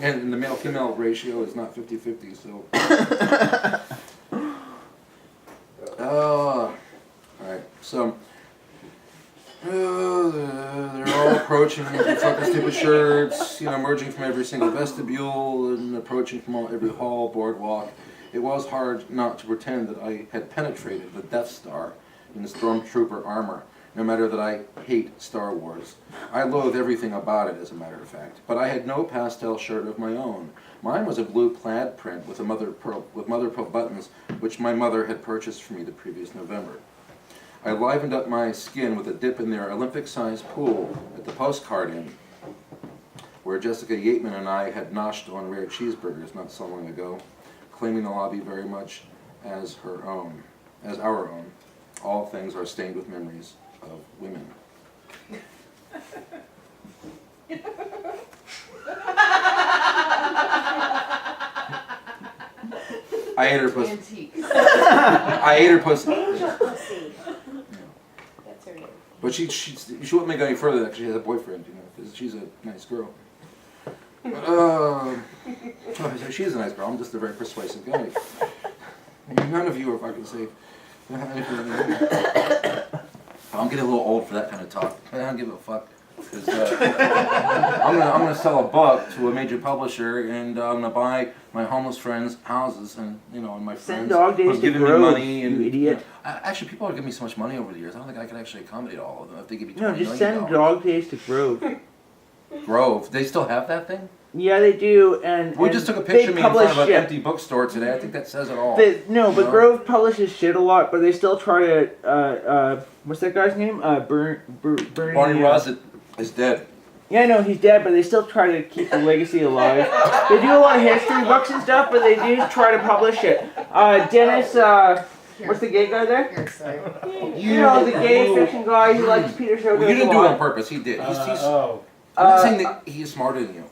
[SPEAKER 1] And the male-female ratio is not 50-50, so. Alright, so. They're all approaching with fucking stupid shirts, emerging from every single vestibule and approaching from every hall, boardwalk. It was hard not to pretend that I had penetrated the Death Star in stormtrooper armor, no matter that I hate Star Wars. I loathe everything about it, as a matter of fact. But I had no pastel shirt of my own. Mine was a blue plaid print with mother of pearl buttons, which my mother had purchased for me the previous November. I livened up my skin with a dip in their Olympic-sized pool at the Postcard Inn, where Jessica Yateman and I had noshed on rare cheeseburgers not so long ago, claiming the lobby very much as our own. All things are stained with memories of women. I ate her pussy.
[SPEAKER 3] Antiques.
[SPEAKER 1] I ate her pussy.
[SPEAKER 7] Angel pussy. That's her name.
[SPEAKER 1] But she wouldn't make it any further than that because she has a boyfriend, because she's a nice girl. She's a nice girl. I'm just a very persuasive guy. None of you are fucking safe. I'm getting a little old for that kind of talk. I don't give a fuck. I'm gonna sell a book to a major publisher, and I'm gonna buy my homeless friends houses, and and my friends
[SPEAKER 2] Dog Days
[SPEAKER 1] are
[SPEAKER 2] to
[SPEAKER 1] giving me
[SPEAKER 2] Grove,
[SPEAKER 1] money, and
[SPEAKER 2] you idiot.
[SPEAKER 1] Actually, people are giving me so much money over the years. I don't think I can actually accommodate all of them. If they give me $20
[SPEAKER 2] No,
[SPEAKER 1] million.
[SPEAKER 2] just send Dog Days to Grove.
[SPEAKER 1] Grove. They still have that thing?
[SPEAKER 2] Yeah, they do, and
[SPEAKER 1] We
[SPEAKER 2] and
[SPEAKER 1] just took a
[SPEAKER 2] they
[SPEAKER 1] picture of me in front
[SPEAKER 2] publish
[SPEAKER 1] of an
[SPEAKER 2] shit.
[SPEAKER 1] empty bookstore today. I think that says it all.
[SPEAKER 2] But
[SPEAKER 1] No.
[SPEAKER 2] Grove publishes shit a lot, but they still try to. What's that guy's name? Bernie.
[SPEAKER 1] Barney Ross is dead.
[SPEAKER 2] Yeah, I know he's dead, but they still try to keep the legacy alive. They do a lot of history books and stuff, but they do try to publish it. Dennis, what's the gay guy there?
[SPEAKER 3] Here, sorry.
[SPEAKER 2] You know, the gay fiction guy who likes Peter Showgirls
[SPEAKER 1] Well, you didn't
[SPEAKER 2] a
[SPEAKER 1] do it
[SPEAKER 2] lot.
[SPEAKER 1] on purpose. He did. I'm
[SPEAKER 4] Oh,
[SPEAKER 1] not saying that he is smarter than you.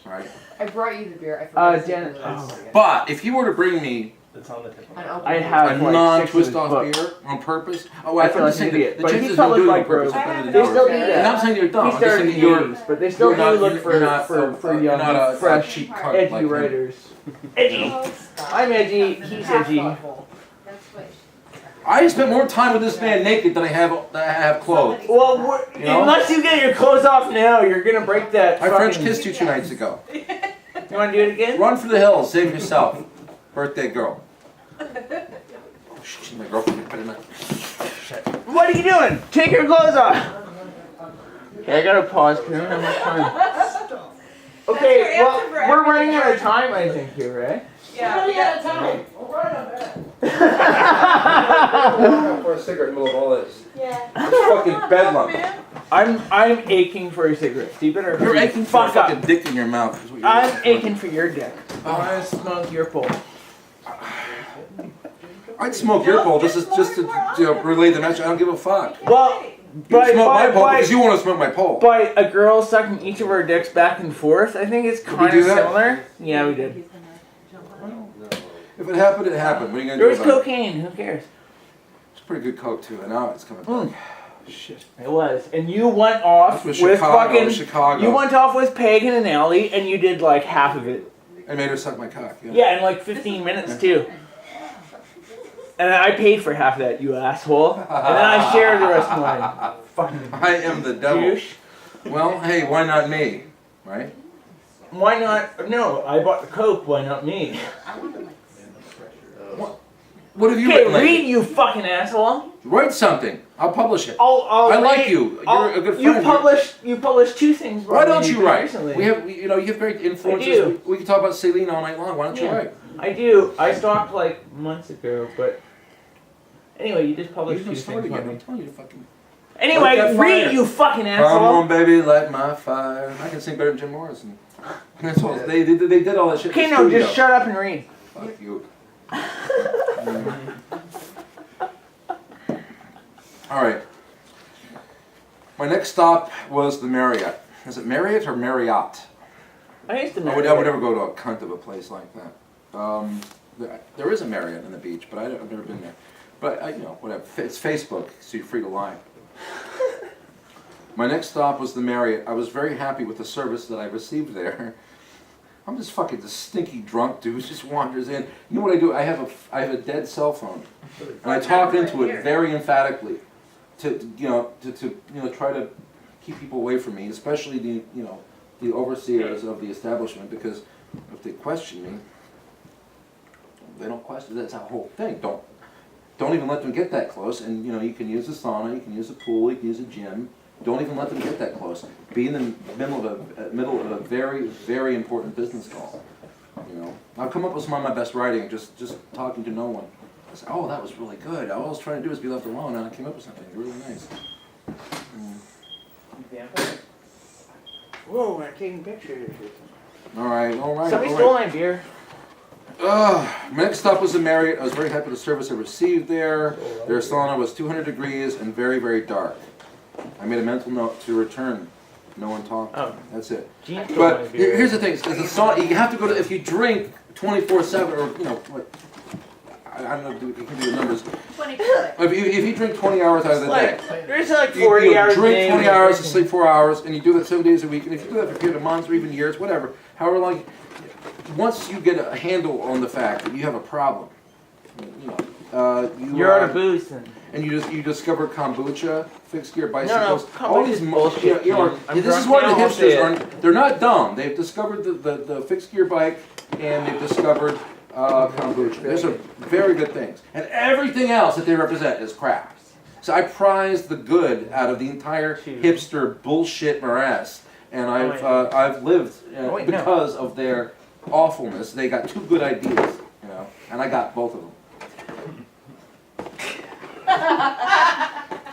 [SPEAKER 1] All right.
[SPEAKER 3] I brought you the beer. I forgot to say
[SPEAKER 2] Janet-
[SPEAKER 3] the last one.
[SPEAKER 1] But if you were to bring me
[SPEAKER 4] it's on the tip of
[SPEAKER 3] An
[SPEAKER 4] my
[SPEAKER 3] open
[SPEAKER 2] I
[SPEAKER 3] beer.
[SPEAKER 2] have
[SPEAKER 1] a
[SPEAKER 2] like
[SPEAKER 1] non-twist
[SPEAKER 2] 6 of
[SPEAKER 1] off
[SPEAKER 2] his books.
[SPEAKER 1] beer on purpose,
[SPEAKER 2] I feel like an idiot,
[SPEAKER 1] the
[SPEAKER 2] but
[SPEAKER 1] chances
[SPEAKER 2] he's
[SPEAKER 1] of doing it on
[SPEAKER 2] published by
[SPEAKER 1] purpose
[SPEAKER 2] Grove.
[SPEAKER 1] are better than
[SPEAKER 2] They
[SPEAKER 1] yours.
[SPEAKER 2] still do
[SPEAKER 1] And
[SPEAKER 2] that.
[SPEAKER 1] I'm saying you're dumb.
[SPEAKER 2] He
[SPEAKER 1] I'm just
[SPEAKER 2] started
[SPEAKER 1] saying
[SPEAKER 2] in
[SPEAKER 1] that you're
[SPEAKER 2] the 80s, but they still
[SPEAKER 1] you're not-
[SPEAKER 2] do look
[SPEAKER 1] you're
[SPEAKER 2] for
[SPEAKER 1] not
[SPEAKER 2] young,
[SPEAKER 1] you're not a
[SPEAKER 2] fresh,
[SPEAKER 1] cheap cunt
[SPEAKER 2] edgy
[SPEAKER 1] like him.
[SPEAKER 2] writers. Edgy. I'm edgy. He's edgy.
[SPEAKER 3] That's what.
[SPEAKER 1] I spent more time with this man naked than I have clothed.
[SPEAKER 2] Well,
[SPEAKER 1] You know?
[SPEAKER 2] unless you get your clothes off now, you're gonna break that.
[SPEAKER 1] I French
[SPEAKER 2] fucking-
[SPEAKER 1] kissed you 2 nights ago.
[SPEAKER 2] You wanna do it again?
[SPEAKER 1] Run for the hills, save yourself. Birthday girl. Oh, she's my girlfriend. Put it in there.
[SPEAKER 2] What are you doing? Take your clothes off. Okay, I gotta pause because I don't have much time. Okay,
[SPEAKER 5] That's your
[SPEAKER 2] well,
[SPEAKER 5] answer for
[SPEAKER 2] we're running
[SPEAKER 5] everything,
[SPEAKER 2] out of
[SPEAKER 5] right?
[SPEAKER 2] time, I think, here, right?
[SPEAKER 5] Yeah.
[SPEAKER 1] For a cigarette in the middle of all this.
[SPEAKER 7] Yeah.
[SPEAKER 1] It's fucking bedlam.
[SPEAKER 2] I'm aching for a cigarette. So you better.
[SPEAKER 1] You're aching for a
[SPEAKER 2] fuck up.
[SPEAKER 1] fucking dick in your mouth. Is what you're
[SPEAKER 2] I'm aching for your dick. I wanna smoke your pole.
[SPEAKER 1] I'd smoke your pole. This is just to relay the message. I don't give a fuck.
[SPEAKER 2] Well,
[SPEAKER 1] You smoke my pole because you want to smoke my pole.
[SPEAKER 2] by a girl sucking each of our dicks back and forth, I think it's kind
[SPEAKER 1] do
[SPEAKER 2] of
[SPEAKER 1] that?
[SPEAKER 2] similar. Yeah, we did.
[SPEAKER 1] If it happened, it happened. What are you gonna
[SPEAKER 2] There
[SPEAKER 1] do
[SPEAKER 2] was
[SPEAKER 1] about it?
[SPEAKER 2] cocaine. Who cares?
[SPEAKER 1] It's pretty good coke too, and now it's coming back. Shit.
[SPEAKER 2] It was, and you went off
[SPEAKER 1] This
[SPEAKER 2] with
[SPEAKER 1] was Chicago.
[SPEAKER 2] fucking.
[SPEAKER 1] Chicago.
[SPEAKER 2] You went off with Pagan and Allie, and you did like half of it.
[SPEAKER 1] I made her suck my cock. Yeah.
[SPEAKER 2] Yeah, in like 15 minutes too. And I paid for half that, you asshole. And then I shared the rest of mine. Fucking
[SPEAKER 1] I am the devil.
[SPEAKER 2] douche.
[SPEAKER 1] Well, hey, why not me? Right?
[SPEAKER 2] Why not? No, I bought the coke. Why not me?
[SPEAKER 1] What have you
[SPEAKER 2] Okay,
[SPEAKER 1] written lately?
[SPEAKER 2] read, you fucking asshole.
[SPEAKER 1] Write something. I'll publish it.
[SPEAKER 2] I'll
[SPEAKER 1] I like
[SPEAKER 2] read-
[SPEAKER 1] you. You're
[SPEAKER 2] I'll-
[SPEAKER 1] a good
[SPEAKER 2] You
[SPEAKER 1] friend.
[SPEAKER 2] published 2 things.
[SPEAKER 1] Why don't
[SPEAKER 2] about me
[SPEAKER 1] you write?
[SPEAKER 2] recently.
[SPEAKER 1] We have, you have great influences.
[SPEAKER 2] I do.
[SPEAKER 1] We can talk about Celine all night long. Why don't you
[SPEAKER 2] Yeah.
[SPEAKER 1] write?
[SPEAKER 2] I do. I stopped like months ago, but anyway, you just
[SPEAKER 1] You
[SPEAKER 2] published 2
[SPEAKER 1] don't
[SPEAKER 2] things
[SPEAKER 1] start
[SPEAKER 2] about
[SPEAKER 1] again.
[SPEAKER 2] me.
[SPEAKER 1] I'm telling you to fucking. Light
[SPEAKER 2] Anyway,
[SPEAKER 1] that
[SPEAKER 2] read,
[SPEAKER 1] fire.
[SPEAKER 2] you fucking
[SPEAKER 1] Come
[SPEAKER 2] asshole.
[SPEAKER 1] on, baby, light my fire. I can sing better than Jim Morrison. That's all. They did all that shit.
[SPEAKER 2] Okay,
[SPEAKER 1] in the
[SPEAKER 2] no,
[SPEAKER 1] studio.
[SPEAKER 2] just shut up and read.
[SPEAKER 1] Fuck you. All right. My next stop was the Marriott. Is it Marriott or Marriott?
[SPEAKER 2] I used to
[SPEAKER 1] I
[SPEAKER 2] know.
[SPEAKER 1] would never go to a cunt of a place like that. There is a Marriott in the beach, but I've never been there. But whatever. It's Facebook, so you're free to lie. My next stop was the Marriott. I was very happy with the service that I received there. I'm just fucking this stinky drunk dude who just wanders in. You know what I do? I have a dead cell phone, and I talk into it very emphatically to try to keep people away from me, especially the overseers of the establishment, because if they question me, they don't question. That's the whole thing. Don't even let them get that close. And you can use a sauna, you can use a pool, you can use a gym. Don't even let them get that close. Be in the middle of a very, very important business call. I've come up with some of my best writing just talking to no one. I said, oh, that was really good. All I was trying to do was be left alone, and I came up with something really nice.
[SPEAKER 2] Whoa, we're taking pictures.
[SPEAKER 1] All right.
[SPEAKER 2] Somebody stole my beer.
[SPEAKER 1] Next stop was the Marriott. I was very happy with the service I received there. Their sauna was 200 degrees and very, very dark. I made a mental note to return. No one talked.
[SPEAKER 2] Oh.
[SPEAKER 1] That's it.
[SPEAKER 2] Gene stole
[SPEAKER 1] But
[SPEAKER 2] my beer.
[SPEAKER 1] here's the thing: is the sauna, you have to go to. If you drink 24/7, or what? I don't know. You can do the numbers.
[SPEAKER 6] 24.
[SPEAKER 1] If you drink 20 hours out of the day,
[SPEAKER 2] There's like
[SPEAKER 1] you
[SPEAKER 2] 40 hours a
[SPEAKER 1] drink
[SPEAKER 2] day
[SPEAKER 1] 20
[SPEAKER 2] when
[SPEAKER 1] hours
[SPEAKER 2] you're
[SPEAKER 1] and sleep 4 hours, and you do that 7 days a week. And if you do that for a period of months or even years, whatever, however long, once you get a handle on the fact that you have a problem,
[SPEAKER 2] You're out of booze then.
[SPEAKER 1] and you discover kombucha, fixed gear bicycles,
[SPEAKER 2] No,
[SPEAKER 1] all
[SPEAKER 2] kombucha's
[SPEAKER 1] these
[SPEAKER 2] bullshit, I'm
[SPEAKER 1] this is
[SPEAKER 2] drunk
[SPEAKER 1] why the
[SPEAKER 2] now, I'll say
[SPEAKER 1] hipsters
[SPEAKER 2] it.
[SPEAKER 1] are. They're not dumb. They've discovered the fixed gear bike, and they've discovered kombucha. Those are very good things, and everything else that they represent is crap. So I prize the good out of the entire hipster bullshit morass, and I've lived because of their awfulness. They got two good ideas, and I got both of them.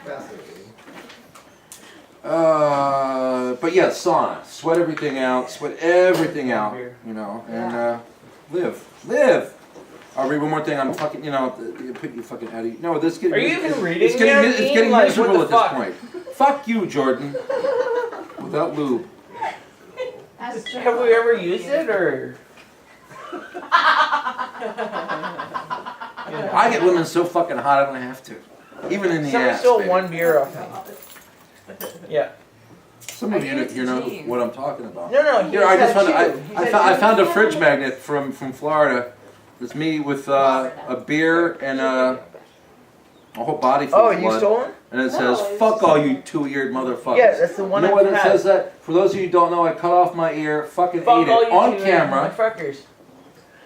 [SPEAKER 8] Fascinating.
[SPEAKER 1] But yeah, sauna. Sweat everything out, and live. I'll read one more thing. I'm fucking, put you fucking out of. No, this getting.
[SPEAKER 2] Are you even reading?
[SPEAKER 1] It's getting
[SPEAKER 2] like,
[SPEAKER 1] miserable at
[SPEAKER 2] what
[SPEAKER 1] this point. Fuck you, Jordan. Without lube.
[SPEAKER 2] Have we ever used it or?
[SPEAKER 1] I get women so fucking hot I don't have to. Even in the
[SPEAKER 2] Somebody
[SPEAKER 1] ass.
[SPEAKER 2] stole
[SPEAKER 1] baby.
[SPEAKER 2] one beer off me. Yeah.
[SPEAKER 1] Some of you know what I'm talking about.
[SPEAKER 2] No.
[SPEAKER 1] Here, I found a fridge magnet from Florida. It's me with a beer and a whole body full
[SPEAKER 2] Oh,
[SPEAKER 1] of
[SPEAKER 2] you
[SPEAKER 1] blood.
[SPEAKER 2] stole one?
[SPEAKER 1] And it says, "Fuck all you two-eared motherfuckers."
[SPEAKER 2] Yeah, that's the one
[SPEAKER 1] You know
[SPEAKER 2] I've
[SPEAKER 1] what it
[SPEAKER 2] had.
[SPEAKER 1] says that? For those of you who don't know, I cut off my ear, fucking
[SPEAKER 2] Fuck
[SPEAKER 1] ate
[SPEAKER 2] all
[SPEAKER 1] it
[SPEAKER 2] you
[SPEAKER 1] on
[SPEAKER 2] two
[SPEAKER 1] camera.
[SPEAKER 2] motherfuckers.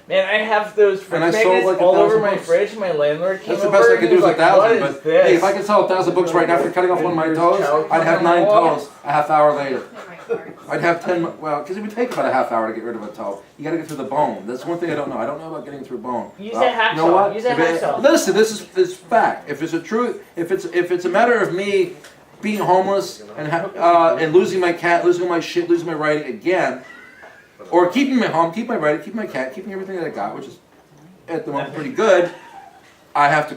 [SPEAKER 2] Man, I have those fridge
[SPEAKER 1] And I sold
[SPEAKER 2] magnets
[SPEAKER 1] like
[SPEAKER 2] all over
[SPEAKER 1] 1,000
[SPEAKER 2] my
[SPEAKER 1] books.
[SPEAKER 2] fridge. My landlord came
[SPEAKER 1] That's the
[SPEAKER 2] over
[SPEAKER 1] best I
[SPEAKER 2] and
[SPEAKER 1] could
[SPEAKER 2] he
[SPEAKER 1] do
[SPEAKER 2] was
[SPEAKER 1] is
[SPEAKER 2] like,
[SPEAKER 1] 1,000.
[SPEAKER 2] "What is
[SPEAKER 1] But
[SPEAKER 2] this?"
[SPEAKER 1] hey, if I could sell 1,000 books right now for cutting off one of my toes, I'd have 9 toes a half hour later. I'd have 10. Well, because it would take about a half hour to get rid of a toe. You got to get through the bone. That's one thing I don't know. I don't know about getting through bone.
[SPEAKER 2] Use
[SPEAKER 1] Well,
[SPEAKER 2] that
[SPEAKER 1] you know
[SPEAKER 2] hacksaw.
[SPEAKER 1] what?
[SPEAKER 2] Use that
[SPEAKER 1] If it-
[SPEAKER 2] hacksaw.
[SPEAKER 1] Listen, this is fact. If it's a truth, if it's a matter of me being homeless and losing my cat, losing my shit, losing my writing again, or keeping my home, keep my writing, keep my cat, keeping everything that I got, which is at the moment pretty good. I have to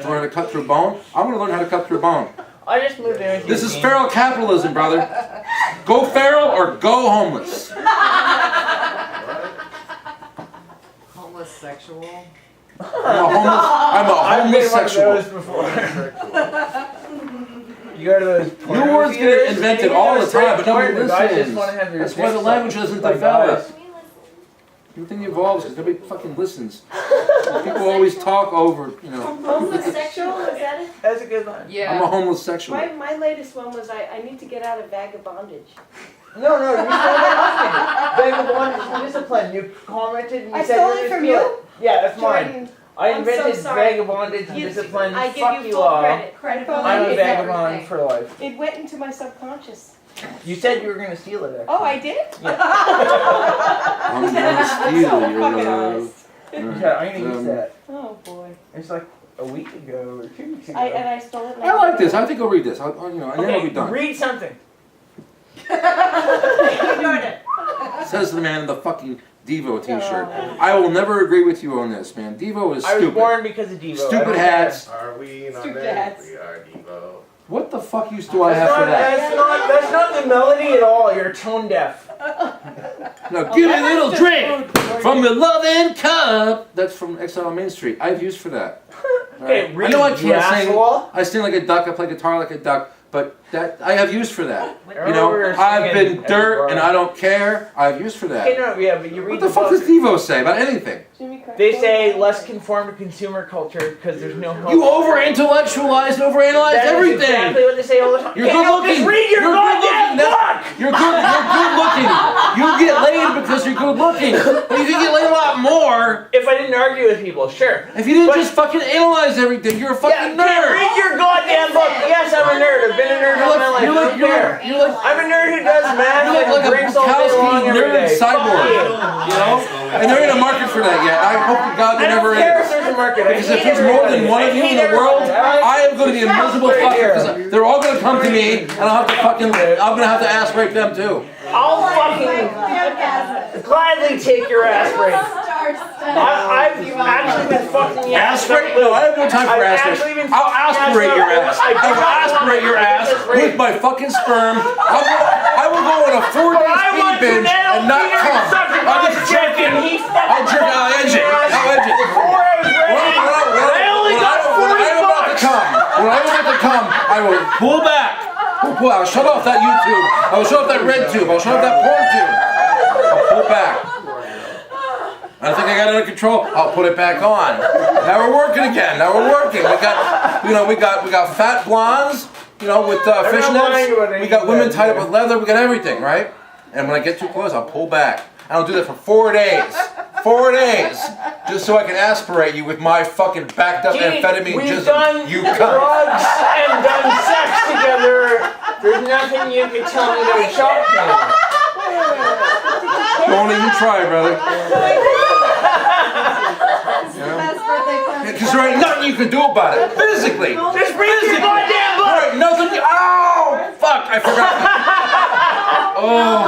[SPEAKER 1] learn to cut through bone. I'm going to learn how to cut through bone.
[SPEAKER 2] I just moved in with you.
[SPEAKER 1] This is feral capitalism, brother. Go feral or go homeless.
[SPEAKER 3] Homeless sexual.
[SPEAKER 1] I'm a
[SPEAKER 2] I've been one of
[SPEAKER 1] homosexual.
[SPEAKER 2] those before. You go to those
[SPEAKER 1] New words get invented all the time, but nobody listens.
[SPEAKER 2] Want to have their
[SPEAKER 1] That's why the
[SPEAKER 2] dicks
[SPEAKER 1] language
[SPEAKER 2] sucked
[SPEAKER 1] doesn't
[SPEAKER 2] by
[SPEAKER 1] develop.
[SPEAKER 2] guys.
[SPEAKER 1] Everything evolves because nobody fucking listens. People always talk over,
[SPEAKER 7] Homosexual, is that it?
[SPEAKER 2] That's a good line.
[SPEAKER 1] I'm a
[SPEAKER 3] Yeah.
[SPEAKER 1] homosexual.
[SPEAKER 7] My latest one was I need to get out of vagabondage.
[SPEAKER 2] No, you stole that off me. Vagabond is discipline. You commented and you
[SPEAKER 7] I
[SPEAKER 2] said
[SPEAKER 7] stole
[SPEAKER 2] you're
[SPEAKER 7] it
[SPEAKER 2] gonna
[SPEAKER 7] from
[SPEAKER 2] steal
[SPEAKER 7] you?
[SPEAKER 2] it. Yeah, that's mine.
[SPEAKER 7] Jordan,
[SPEAKER 2] I
[SPEAKER 7] I'm so
[SPEAKER 2] invented
[SPEAKER 7] sorry.
[SPEAKER 2] vagabondage and discipline.
[SPEAKER 7] I give
[SPEAKER 2] Fuck
[SPEAKER 7] you full
[SPEAKER 2] all.
[SPEAKER 7] credit.
[SPEAKER 3] Credit
[SPEAKER 7] for
[SPEAKER 2] I'm a
[SPEAKER 7] it.
[SPEAKER 2] vagabond for life.
[SPEAKER 7] It went into my subconscious.
[SPEAKER 2] You said you were gonna steal it. Actually.
[SPEAKER 7] Oh, I did?
[SPEAKER 1] I'm gonna steal
[SPEAKER 7] So
[SPEAKER 1] your
[SPEAKER 7] fucking
[SPEAKER 1] love.
[SPEAKER 7] honest.
[SPEAKER 2] Yeah, I'm gonna use that.
[SPEAKER 7] Oh boy.
[SPEAKER 2] It's like a week ago or 2 weeks ago.
[SPEAKER 7] I stole it.
[SPEAKER 1] I like this. I think I'll read this. And then I'll be done.
[SPEAKER 2] Read something.
[SPEAKER 5] Jordan.
[SPEAKER 1] Says the man in the fucking Devo t-shirt. I will never agree with you on this, man. Devo is
[SPEAKER 2] I was
[SPEAKER 1] stupid.
[SPEAKER 2] born because of Devo. I
[SPEAKER 1] Stupid
[SPEAKER 2] don't
[SPEAKER 1] hats.
[SPEAKER 8] Are we not
[SPEAKER 7] Stupid
[SPEAKER 8] men?
[SPEAKER 7] hats.
[SPEAKER 8] We are Devo.
[SPEAKER 1] What the fuck use do I have for that?
[SPEAKER 2] That's not the melody at all. You're tone deaf.
[SPEAKER 1] No, give me a little drink from your loving cup. That's from Exile on Main Street. I've used for that.
[SPEAKER 2] Okay,
[SPEAKER 1] I
[SPEAKER 2] read,
[SPEAKER 1] know I
[SPEAKER 2] you
[SPEAKER 1] can't sing.
[SPEAKER 2] asshole.
[SPEAKER 1] I sing like a duck. I play guitar like a duck. But that I have use for that.
[SPEAKER 2] I
[SPEAKER 1] You
[SPEAKER 2] remember
[SPEAKER 1] know,
[SPEAKER 2] we were
[SPEAKER 1] I've
[SPEAKER 2] singing
[SPEAKER 1] been
[SPEAKER 2] at
[SPEAKER 1] dirt
[SPEAKER 2] the
[SPEAKER 1] and
[SPEAKER 2] bar.
[SPEAKER 1] I don't care. I have use for
[SPEAKER 2] Okay,
[SPEAKER 1] that.
[SPEAKER 2] no, yeah, but you read
[SPEAKER 1] What the fuck
[SPEAKER 2] book.
[SPEAKER 1] does Devo say about anything?
[SPEAKER 2] They say less conform to consumer culture because there's no hope.
[SPEAKER 1] You over-intellectualize and overanalyze
[SPEAKER 2] That is
[SPEAKER 1] everything.
[SPEAKER 2] exactly what they say all the time.
[SPEAKER 1] You're
[SPEAKER 2] Okay,
[SPEAKER 1] good
[SPEAKER 2] now
[SPEAKER 1] looking.
[SPEAKER 2] Just read your
[SPEAKER 1] You're good
[SPEAKER 2] goddamn
[SPEAKER 1] looking.
[SPEAKER 2] book!
[SPEAKER 1] You're good looking. You get laid because you're good looking. But you can get laid a lot more
[SPEAKER 2] If I didn't argue with people, sure.
[SPEAKER 1] if you didn't
[SPEAKER 2] But-
[SPEAKER 1] just fucking analyze everything. You're a fucking
[SPEAKER 2] Yeah,
[SPEAKER 1] nerd.
[SPEAKER 2] read your goddamn book. Yes, I'm a nerd. I've been a nerd all my life.
[SPEAKER 1] You're
[SPEAKER 2] I
[SPEAKER 1] like,
[SPEAKER 2] don't care. I'm a nerd who does math
[SPEAKER 1] You look
[SPEAKER 2] and
[SPEAKER 1] like a
[SPEAKER 2] drinks all day long
[SPEAKER 1] Bukowski
[SPEAKER 2] every
[SPEAKER 1] nerd
[SPEAKER 2] day.
[SPEAKER 1] cyborg,
[SPEAKER 2] Fuck you.
[SPEAKER 1] you know? And there ain't a market for that yet. I hope to God
[SPEAKER 2] I
[SPEAKER 1] there
[SPEAKER 2] don't
[SPEAKER 1] never
[SPEAKER 2] care if
[SPEAKER 1] is.
[SPEAKER 2] there's a market. I
[SPEAKER 1] Because
[SPEAKER 2] hate
[SPEAKER 1] if there's more than
[SPEAKER 2] everybody.
[SPEAKER 1] one of
[SPEAKER 2] I
[SPEAKER 1] you in
[SPEAKER 2] hate
[SPEAKER 1] the world,
[SPEAKER 2] everybody.
[SPEAKER 1] I am going to be a miserable
[SPEAKER 2] Right
[SPEAKER 1] fucker.
[SPEAKER 2] here.
[SPEAKER 1] Because they're all going to come to me, and I'm going to have to ass rape them too.
[SPEAKER 2] I'll fucking gladly take your ass break. I've actually been fucking the
[SPEAKER 1] Ass rape? No, I have no time for
[SPEAKER 2] I've
[SPEAKER 1] ass
[SPEAKER 2] actually
[SPEAKER 1] rape.
[SPEAKER 2] been
[SPEAKER 1] I'll
[SPEAKER 2] fucking
[SPEAKER 1] aspirate your ass.
[SPEAKER 2] I
[SPEAKER 1] I will aspirate your ass with my fucking sperm. I will go on a 4-day
[SPEAKER 2] I
[SPEAKER 1] speed
[SPEAKER 2] want to
[SPEAKER 1] binge
[SPEAKER 2] now
[SPEAKER 1] and not
[SPEAKER 2] Peter
[SPEAKER 1] come.
[SPEAKER 2] suck
[SPEAKER 1] I'll
[SPEAKER 2] my
[SPEAKER 1] just
[SPEAKER 2] dick
[SPEAKER 1] jerk it.
[SPEAKER 2] and he
[SPEAKER 1] I'll jerk it. I'll edge it. I'll edge it.
[SPEAKER 2] Before I was ready, I only got 40 bucks.
[SPEAKER 1] When I'm about to come, I will pull back. I'll shut off that YouTube. I will shut off that red tube. I'll shut off that porn tube. I'll pull back. I think I got it under control. I'll put it back on. Now we're working again. Now we're working. We got fat blondes, with fishnets. We got women tied up with leather. We got everything, right? And when I get too close, I'll pull back. And I'll do that for 4 days. 4 days, just so I can aspirate you with my fucking backed up amphetamine
[SPEAKER 2] We've
[SPEAKER 1] jism.
[SPEAKER 2] done
[SPEAKER 1] You cunt.
[SPEAKER 2] drugs and done sex together. There's nothing you can tell me that would shock me.
[SPEAKER 1] Don't even try, brother. Because there ain't nothing you can do about it. Physically.
[SPEAKER 2] Just read your goddamn book!
[SPEAKER 1] There ain't nothing you... Oh! Fuck, I forgot. Oh.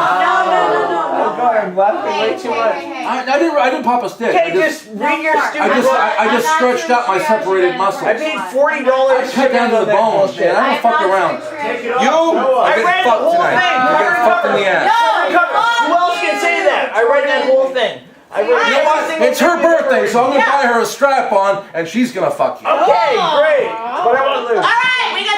[SPEAKER 2] I'm laughing way too much.
[SPEAKER 1] I didn't pop a stick.
[SPEAKER 2] Okay, just read your stupid book.
[SPEAKER 1] I just stretched out my separated muscles.
[SPEAKER 2] I paid $40
[SPEAKER 1] I cut down to the bones, man. I don't fuck around. You are getting fucked tonight. You're getting fucked in the ass.
[SPEAKER 2] Who else can say that? I read that whole thing.
[SPEAKER 1] You know what? It's her birthday, so I'm gonna buy her a strap-on, and she's gonna fuck you.
[SPEAKER 2] Okay, great. But I want to lose.
[SPEAKER 5] Alright, we got